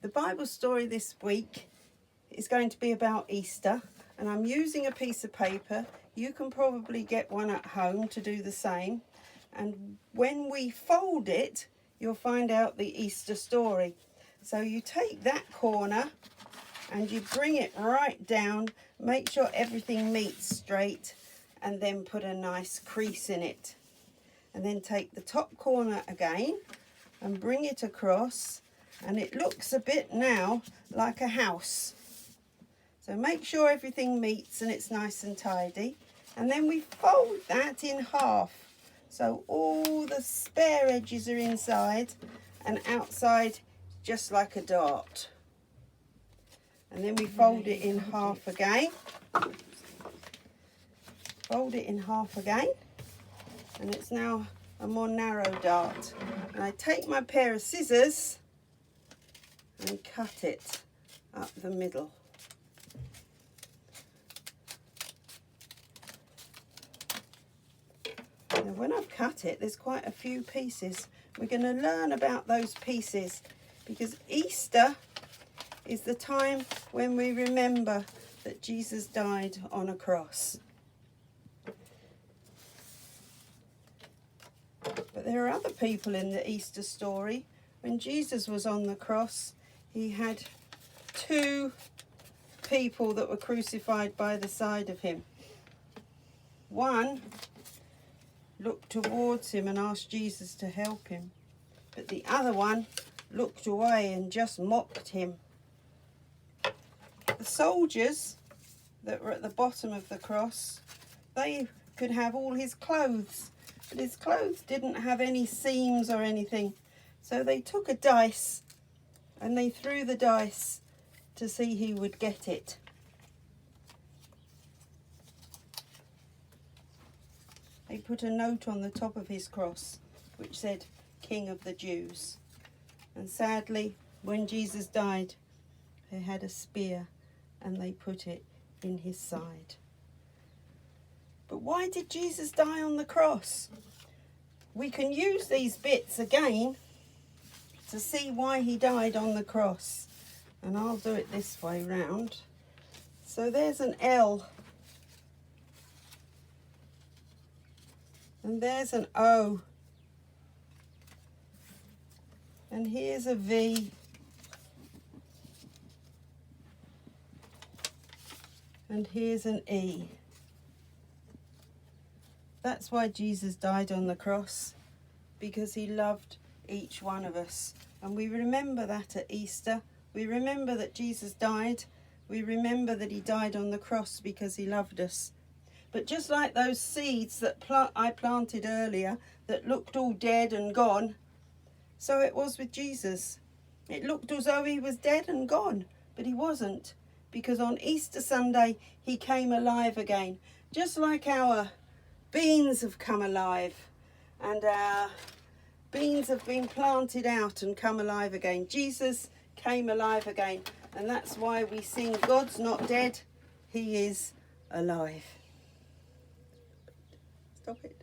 The Bible story this week is going to be about Easter, and I'm using a piece of paper. You can probably get one at home to do the same. And when we fold it, you'll find out the Easter story. So you take that corner and you bring it right down, make sure everything meets straight, and then put a nice crease in it. And then take the top corner again and bring it across, and it looks a bit now like a house. So make sure everything meets and it's nice and tidy. And then we fold that in half. So all the spare edges are inside and outside just like a dart. And then we fold it in half again. Fold it in half again. And it's now a more narrow dart. And I take my pair of scissors and cut it up the middle. Now when I've cut it, there's quite a few pieces. We're going to learn about those pieces because Easter is the time when we remember that Jesus died on a cross. But there are other people in the Easter story. When Jesus was on the cross, he had two people that were crucified by the side of him. One looked towards him and asked Jesus to help him, but the other one looked away and just mocked him. The soldiers that were at the bottom of the cross, they could have all his clothes, but his clothes didn't have any seams or anything. So they took a dice and they threw the dice to see who would get it. They put a note on the top of his cross which said, King of the Jews. And sadly, when Jesus died, they had a spear and they put it in his side. But why did Jesus die on the cross? We can use these bits again to see why he died on the cross. And I'll do it this way round. So there's an L. And there's an O. And here's a V. And here's an E. That's why Jesus died on the cross, because he loved each one of us. And we remember that at Easter. We remember that Jesus died. We remember that he died on the cross because he loved us. But just like those seeds that I planted earlier that looked all dead and gone, so it was with Jesus. It looked as though he was dead and gone, but he wasn't, because on Easter Sunday he came alive again, just like our beans have come alive, and our beans have been planted out and come alive again. Jesus came alive again, and that's why we sing, God's not dead, he is alive. Stop it.